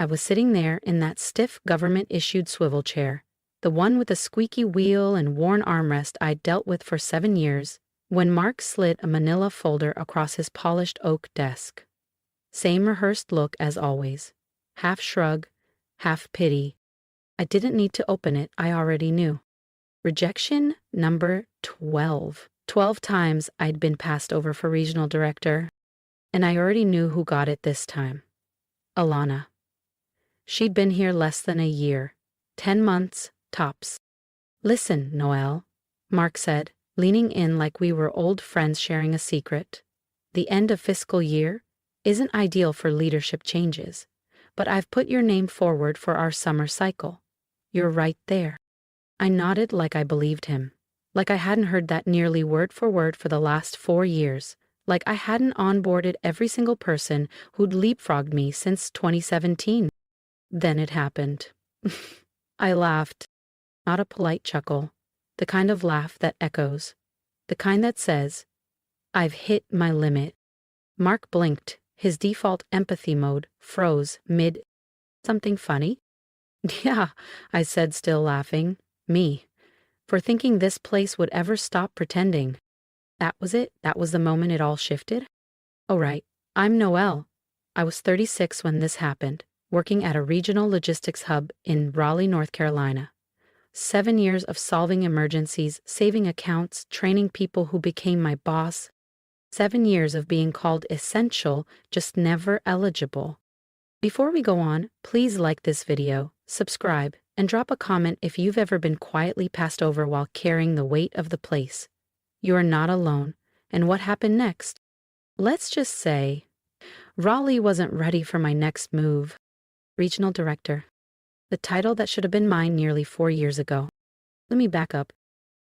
I was sitting there in that stiff government-issued swivel chair, the one with the squeaky wheel and worn armrest I'd dealt with for 7 years, when Mark slid a manila folder across his polished oak desk. Same rehearsed look as always. Half shrug, half pity. I didn't need to open it, I already knew. Rejection number 12. 12 times I'd been passed over for regional director, and I already knew who got it this time. Alana. She'd been here less than a year. 10 months, tops. "Listen, Noelle," Mark said, leaning in like we were old friends sharing a secret. "The end of fiscal year isn't ideal for leadership changes, but I've put your name forward for our summer cycle. You're right there." I nodded like I believed him, like I hadn't heard that nearly word for word for the last 4 years, like I hadn't onboarded every single person who'd leapfrogged me since 2017. Then it happened. I laughed. Not a polite chuckle, the kind of laugh that echoes, the kind that says, "I've hit my limit." Mark blinked. His default empathy mode froze mid. "Something funny?" "Yeah," I said, still laughing. Me. For thinking this place would ever stop pretending. That was it? That was the moment it all shifted? Oh, right. I'm Noelle. I was 36 when this happened, working at a regional logistics hub in Raleigh, North Carolina. 7 years of solving emergencies, saving accounts, training people who became my boss. 7 years of being called essential, just never eligible. Before we go on, please like this video, subscribe, and drop a comment if you've ever been quietly passed over while carrying the weight of the place. You are not alone. And what happened next? Let's just say, Raleigh wasn't ready for my next move. Regional Director. The title that should have been mine nearly 4 years ago. Let me back up.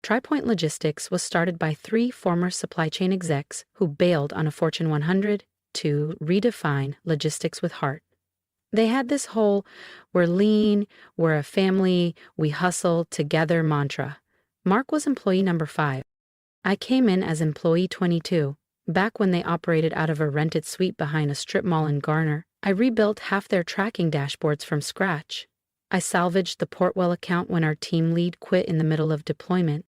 TriPoint Logistics was started by 3 former supply chain execs who bailed on a Fortune 100 to redefine logistics with heart. They had this whole, "we're lean, we're a family, we hustle together" mantra. Mark was employee number 5. I came in as employee 22, back when they operated out of a rented suite behind a strip mall in Garner. I rebuilt half their tracking dashboards from scratch. I salvaged the Portwell account when our team lead quit in the middle of deployment.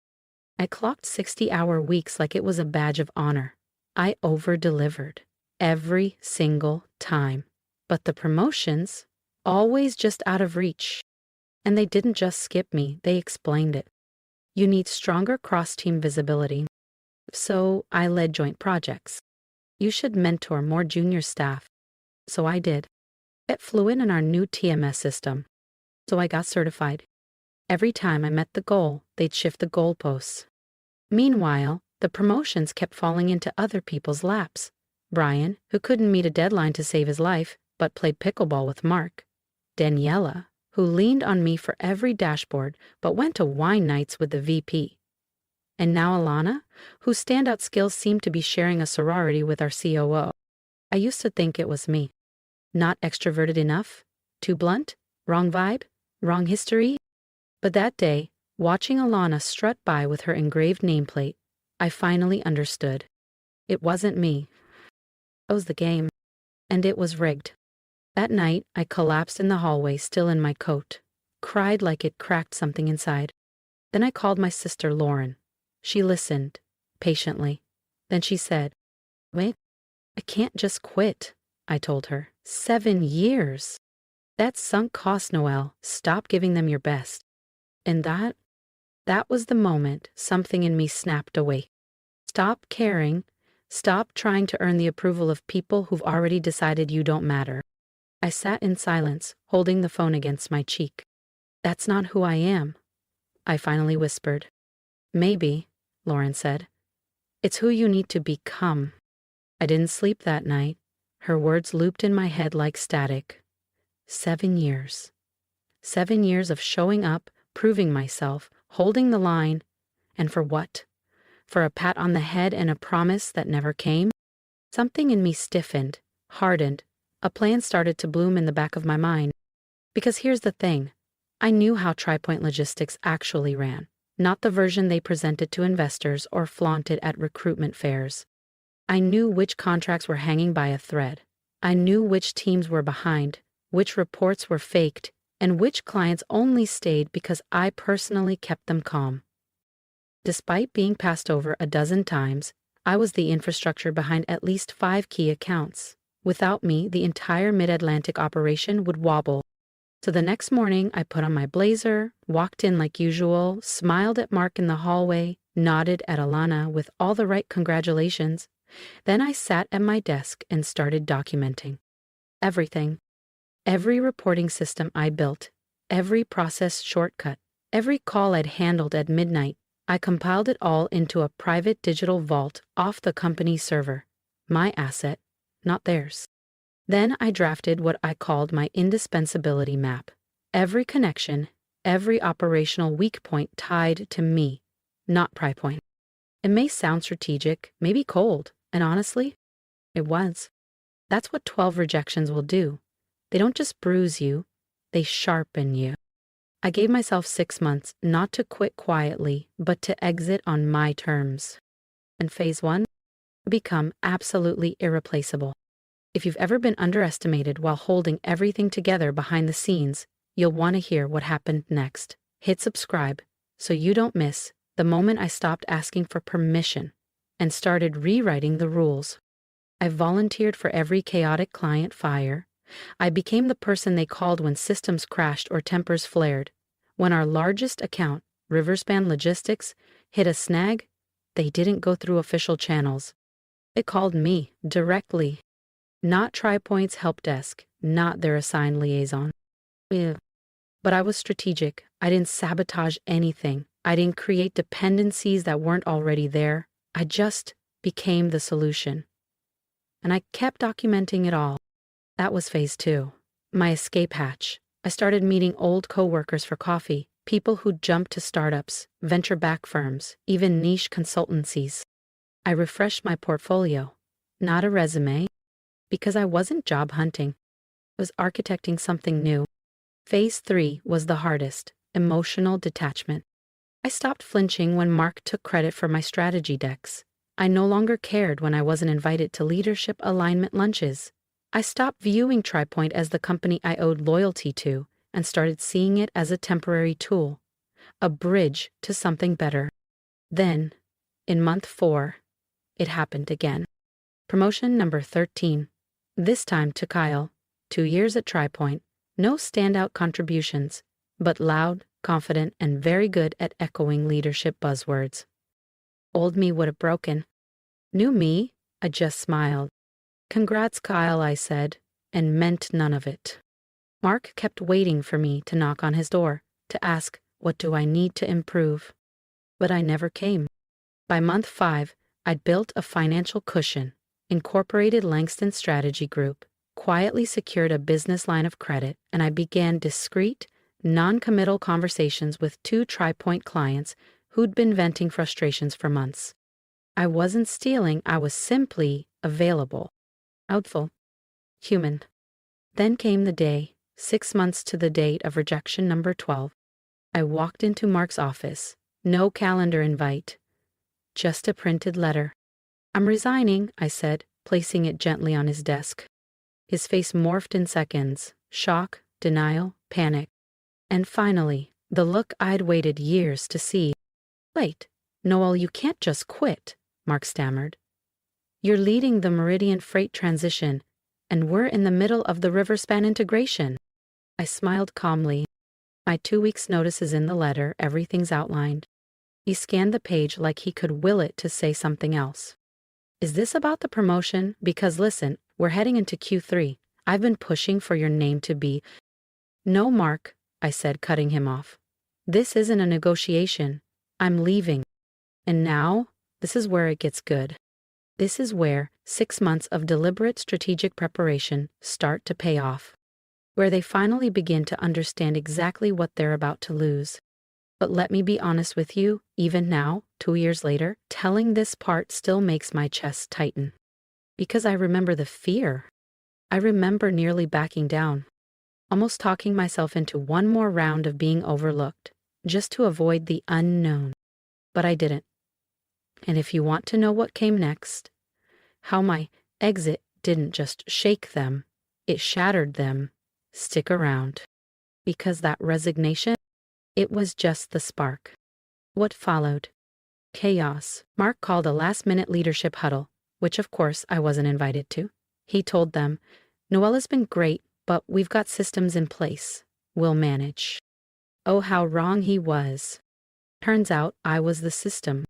I clocked 60-hour weeks like it was a badge of honor. I over-delivered. Every single time. But the promotions, always just out of reach. And they didn't just skip me, they explained it. You need stronger cross-team visibility. So I led joint projects. You should mentor more junior staff. So I did. Get fluent in our new TMS system. So I got certified. Every time I met the goal, they'd shift the goalposts. Meanwhile, the promotions kept falling into other people's laps. Brian, who couldn't meet a deadline to save his life, but played pickleball with Mark. Daniela, who leaned on me for every dashboard, but went to wine nights with the VP. And now Alana, whose standout skills seemed to be sharing a sorority with our COO. I used to think it was me. Not extroverted enough? Too blunt? Wrong vibe? Wrong history? But that day, watching Alana strut by with her engraved nameplate, I finally understood. It wasn't me. It was the game. And it was rigged. That night, I collapsed in the hallway, still in my coat. Cried like it cracked something inside. Then I called my sister Lauren. She listened, patiently. Then she said, "Wait, I can't just quit," I told her. 7 years. That's sunk cost, Noelle. Stop giving them your best. And that was the moment something in me snapped away. Stop caring. Stop trying to earn the approval of people who've already decided you don't matter. I sat in silence, holding the phone against my cheek. "That's not who I am," I finally whispered. "Maybe," Lauren said. "It's who you need to become." I didn't sleep that night. Her words looped in my head like static. 7 years. 7 years of showing up, proving myself, holding the line. And for what? For a pat on the head and a promise that never came? Something in me stiffened, hardened. A plan started to bloom in the back of my mind. Because here's the thing. I knew how TriPoint Logistics actually ran, not the version they presented to investors or flaunted at recruitment fairs. I knew which contracts were hanging by a thread. I knew which teams were behind, which reports were faked, and which clients only stayed because I personally kept them calm. Despite being passed over a dozen times, I was the infrastructure behind at least 5 key accounts. Without me, the entire Mid-Atlantic operation would wobble. So the next morning, I put on my blazer, walked in like usual, smiled at Mark in the hallway, nodded at Alana with all the right congratulations. Then I sat at my desk and started documenting everything. Every reporting system I built, every process shortcut, every call I'd handled at midnight, I compiled it all into a private digital vault off the company server. My asset, not theirs. Then I drafted what I called my indispensability map. Every connection, every operational weak point tied to me, not pry point. It may sound strategic, maybe cold, and honestly, it was. That's what 12 rejections will do. They don't just bruise you, they sharpen you. I gave myself 6 months not to quit quietly, but to exit on my terms. And phase 1, become absolutely irreplaceable. If you've ever been underestimated while holding everything together behind the scenes, you'll want to hear what happened next. Hit subscribe so you don't miss the moment I stopped asking for permission and started rewriting the rules. I volunteered for every chaotic client fire. I became the person they called when systems crashed or tempers flared. When our largest account, Riverspan Logistics, hit a snag, they didn't go through official channels. It called me directly. Not TriPoint's help desk, not their assigned liaison. But I was strategic. I didn't sabotage anything. I didn't create dependencies that weren't already there. I just became the solution. And I kept documenting it all. That was phase 2, my escape hatch. I started meeting old coworkers for coffee, people who'd jumped to startups, venture-backed firms, even niche consultancies. I refreshed my portfolio, not a resume, because I wasn't job hunting. I was architecting something new. Phase 3 was the hardest, emotional detachment. I stopped flinching when Mark took credit for my strategy decks. I no longer cared when I wasn't invited to leadership alignment lunches. I stopped viewing TriPoint as the company I owed loyalty to and started seeing it as a temporary tool, a bridge to something better. Then, in month 4, it happened again. Promotion number 13. This time to Kyle. 2 years at TriPoint. No standout contributions, but loud, confident, and very good at echoing leadership buzzwords. Old me would have broken. New me, I just smiled. Congrats, Kyle, I said, and meant none of it. Mark kept waiting for me to knock on his door, to ask, what do I need to improve? But I never came. By month 5, I'd built a financial cushion, incorporated Langston's strategy group, quietly secured a business line of credit, and I began discreet, non-committal conversations with 2 TriPoint clients who'd been venting frustrations for months. I wasn't stealing, I was simply available. Outful. Human. Then came the day, 6 months to the date of rejection number 12. I walked into Mark's office. No calendar invite. Just a printed letter. I'm resigning, I said, placing it gently on his desk. His face morphed in seconds. Shock, denial, panic. And finally, the look I'd waited years to see. Wait, Noelle, you can't just quit, Mark stammered. You're leading the Meridian freight transition, and we're in the middle of the Riverspan integration. I smiled calmly. My 2 weeks' notice is in the letter, everything's outlined. He scanned the page like he could will it to say something else. Is this about the promotion? Because listen, we're heading into Q3. I've been pushing for your name to be. No, Mark, I said, cutting him off. This isn't a negotiation. I'm leaving. And now, this is where it gets good. This is where 6 months of deliberate strategic preparation start to pay off. Where they finally begin to understand exactly what they're about to lose. But let me be honest with you, even now, 2 years later, telling this part still makes my chest tighten. Because I remember the fear. I remember nearly backing down. Almost talking myself into one more round of being overlooked, just to avoid the unknown. But I didn't. And if you want to know what came next, how my exit didn't just shake them, it shattered them, stick around. Because that resignation, it was just the spark. What followed? Chaos. Mark called a last-minute leadership huddle, which of course I wasn't invited to. He told them, "Noelle has been great, but we've got systems in place. We'll manage." Oh, how wrong he was. Turns out I was the system.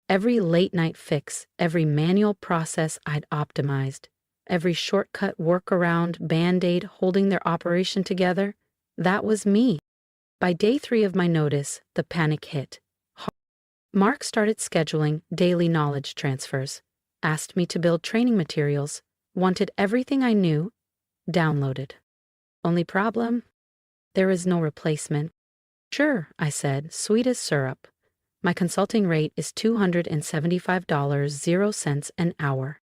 Every late-night fix, every manual process I'd optimized, every shortcut workaround, Band-Aid holding their operation together, that was me. By day 3 of my notice, the panic hit. Mark started scheduling daily knowledge transfers, asked me to build training materials, wanted everything I knew downloaded. Only problem? There is no replacement. Sure, I said, sweet as syrup. My consulting rate is $275.00 an hour.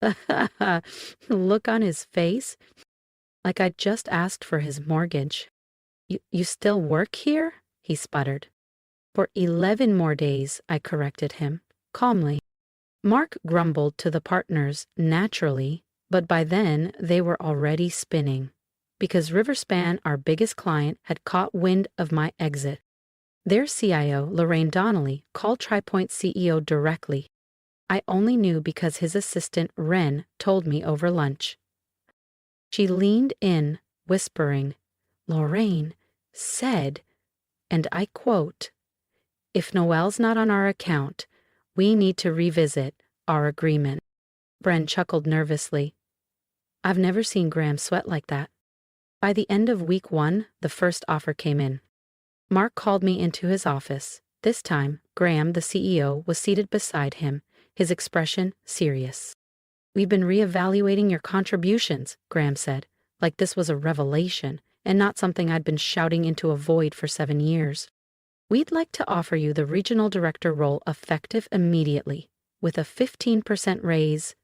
The look on his face, like I'd just asked for his mortgage. You still work here? He sputtered. For 11 more days, I corrected him, calmly. Mark grumbled to the partners naturally, but by then they were already spinning, because Riverspan, our biggest client, had caught wind of my exit. Their CIO, Lorraine Donnelly, called TriPoint CEO directly. I only knew because his assistant, Ren, told me over lunch. She leaned in, whispering, "Lorraine said," and I quote, "If Noelle's not on our account, we need to revisit our agreement." Bren chuckled nervously. I've never seen Graham sweat like that. By the end of week 1, the first offer came in. Mark called me into his office. This time, Graham, the CEO, was seated beside him, his expression serious. "We've been reevaluating your contributions," Graham said, like this was a revelation and not something I'd been shouting into a void for 7 years. "We'd like to offer you the regional director role effective immediately, with a 15% raise."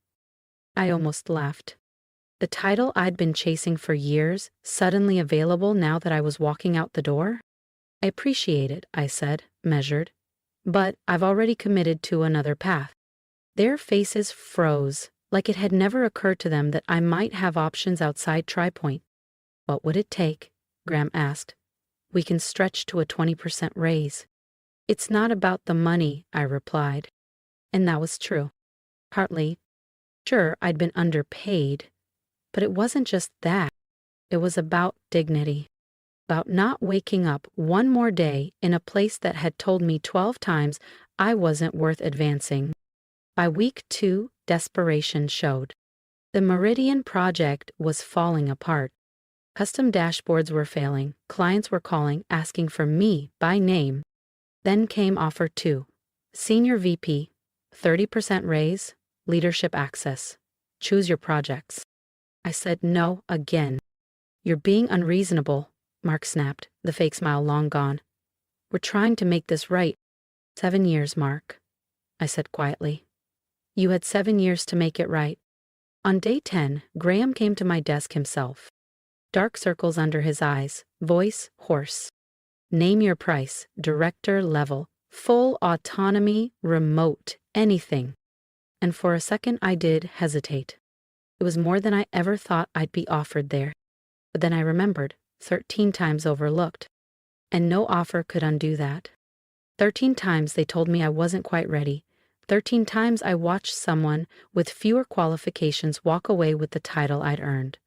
I almost laughed. The title I'd been chasing for years, suddenly available now that I was walking out the door? "I appreciate it," I said, measured. "But I've already committed to another path." Their faces froze, like it had never occurred to them that I might have options outside TriPoint. "What would it take?" Graham asked. "We can stretch to a 20% raise." "It's not about the money," I replied. And that was true. Partly. Sure, I'd been underpaid. But it wasn't just that. It was about dignity. About not waking up one more day in a place that had told me 12 times I wasn't worth advancing. By week 2, desperation showed. The Meridian project was falling apart. Custom dashboards were failing, clients were calling, asking for me by name. Then came offer 2. Senior VP, 30% raise, leadership access. Choose your projects. I said no again. "You're being unreasonable," Mark snapped, the fake smile long gone. "We're trying to make this right." 7 years, Mark," I said quietly. "You had 7 years to make it right." On day 10, Graham came to my desk himself. Dark circles under his eyes, voice hoarse. "Name your price, director level, full autonomy, remote, anything." And for a second I did hesitate. It was more than I ever thought I'd be offered there. But then I remembered, 13 times overlooked. And no offer could undo that. 13 times they told me I wasn't quite ready. 13 times I watched someone with fewer qualifications walk away with the title I'd earned.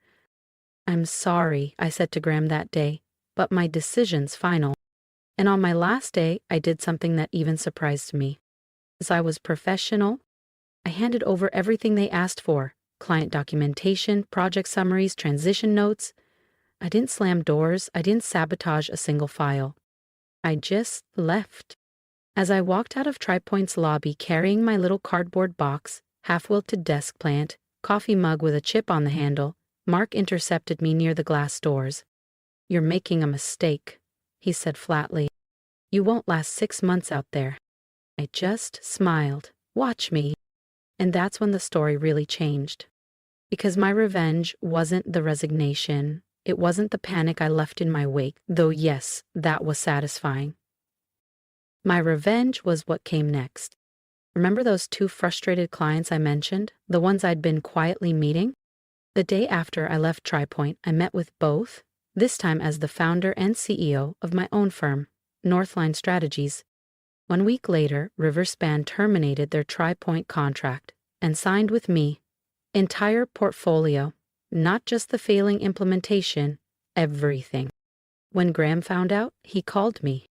"I'm sorry," I said to Graham that day, "but my decision's final." And on my last day, I did something that even surprised me. As I was professional, I handed over everything they asked for. Client documentation, project summaries, transition notes. I didn't slam doors. I didn't sabotage a single file. I just left. As I walked out of TriPoint's lobby carrying my little cardboard box, half-wilted desk plant, coffee mug with a chip on the handle, Mark intercepted me near the glass doors. "You're making a mistake," he said flatly. "You won't last 6 months out there." I just smiled. "Watch me." And that's when the story really changed. Because my revenge wasn't the resignation. It wasn't the panic I left in my wake, though yes, that was satisfying. My revenge was what came next. Remember those 2 frustrated clients I mentioned, the ones I'd been quietly meeting? The day after I left TriPoint, I met with both, this time as the founder and CEO of my own firm, Northline Strategies. 1 week later, Riverspan terminated their TriPoint contract and signed with me. Entire portfolio, not just the failing implementation, everything. When Graham found out, he called me.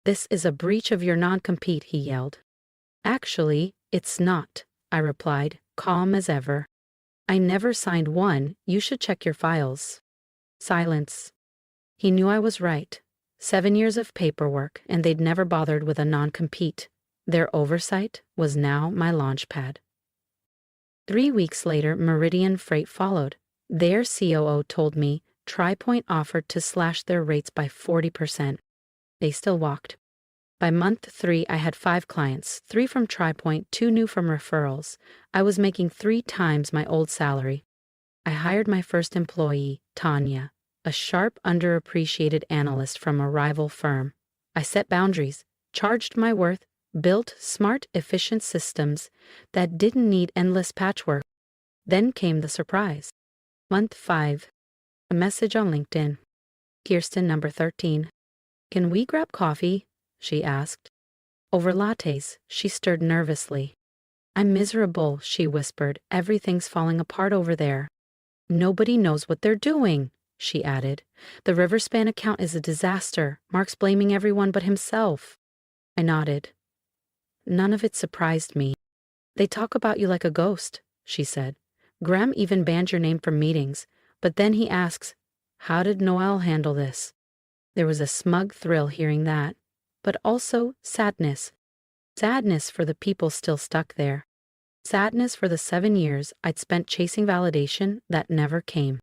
"This is a breach of your non-compete," he yelled. "Actually, it's not," I replied, calm as ever. "I never signed one, you should check your files." Silence. He knew I was right. 7 years of paperwork, and they'd never bothered with a non-compete. Their oversight was now my launchpad. 3 weeks later, Meridian Freight followed. Their COO told me TriPoint offered to slash their rates by 40%. They still walked. By month 3, I had 5 clients, 3 from TriPoint, 2 new from referrals. I was making 3 times my old salary. I hired my first employee, Tanya, a sharp, underappreciated analyst from a rival firm. I set boundaries, charged my worth, built smart, efficient systems that didn't need endless patchwork. Then came the surprise. Month 5. A message on LinkedIn. "Kirsten, number 13. Can we grab coffee?" she asked. Over lattes, she stirred nervously. "I'm miserable," she whispered. "Everything's falling apart over there." "Nobody knows what they're doing," she added. "The Riverspan account is a disaster. Mark's blaming everyone but himself." I nodded. None of it surprised me. "They talk about you like a ghost," she said. "Graham even banned your name from meetings. But then he asks, 'How did Noelle handle this?'" There was a smug thrill hearing that, but also sadness. Sadness for the people still stuck there. Sadness for the 7 years I'd spent chasing validation that never came.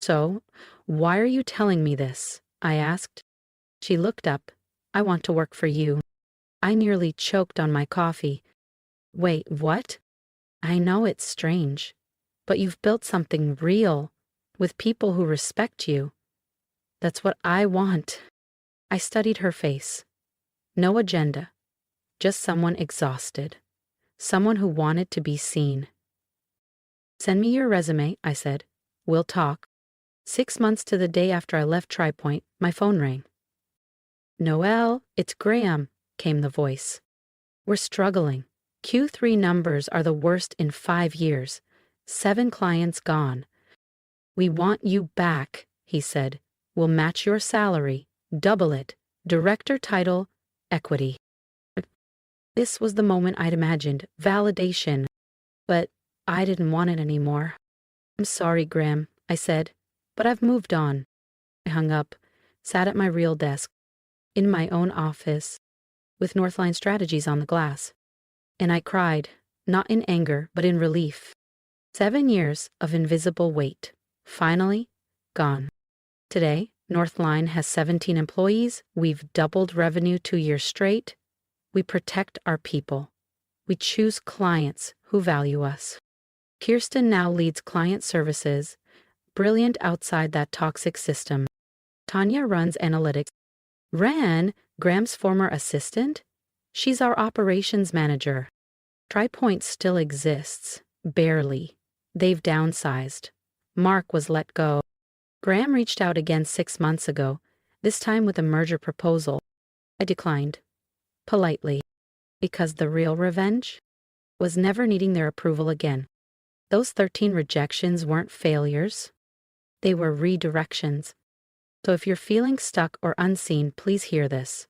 "So, why are you telling me this?" I asked. She looked up. "I want to work for you." I nearly choked on my coffee. "Wait, what?" "I know it's strange, but you've built something real, with people who respect you. That's what I want." I studied her face. No agenda, just someone exhausted, someone who wanted to be seen. "Send me your resume," I said. "We'll talk." 6 months to the day after I left TriPoint, my phone rang. "Noelle, it's Graham," came the voice. "We're struggling. Q3 numbers are the worst in 5 years. 7 clients gone. We want you back," he said. "We'll match your salary, double it, director title, equity." This was the moment I'd imagined, validation. But I didn't want it anymore. "I'm sorry, Graham," I said, "but I've moved on." I hung up, sat at my real desk, in my own office, with Northline Strategies on the glass. And I cried, not in anger, but in relief. 7 years of invisible weight, finally gone. Today, Northline has 17 employees. We've doubled revenue 2 years straight. We protect our people. We choose clients who value us. Kirsten now leads client services, brilliant outside that toxic system. Tanya runs analytics. Ran, Graham's former assistant? She's our operations manager. TriPoint still exists, barely. They've downsized. Mark was let go. Graham reached out again 6 months ago, this time with a merger proposal. I declined, politely, because the real revenge was never needing their approval again. Those 13 rejections weren't failures. They were redirections. So if you're feeling stuck or unseen, please hear this.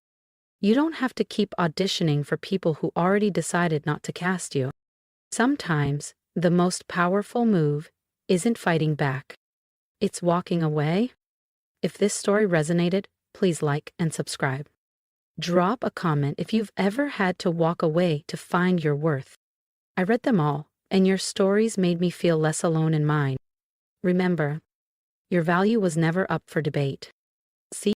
You don't have to keep auditioning for people who already decided not to cast you. Sometimes the most powerful move isn't fighting back. It's walking away. If this story resonated, please like and subscribe. Drop a comment if you've ever had to walk away to find your worth. I read them all, and your stories made me feel less alone in mine. Remember, your value was never up for debate.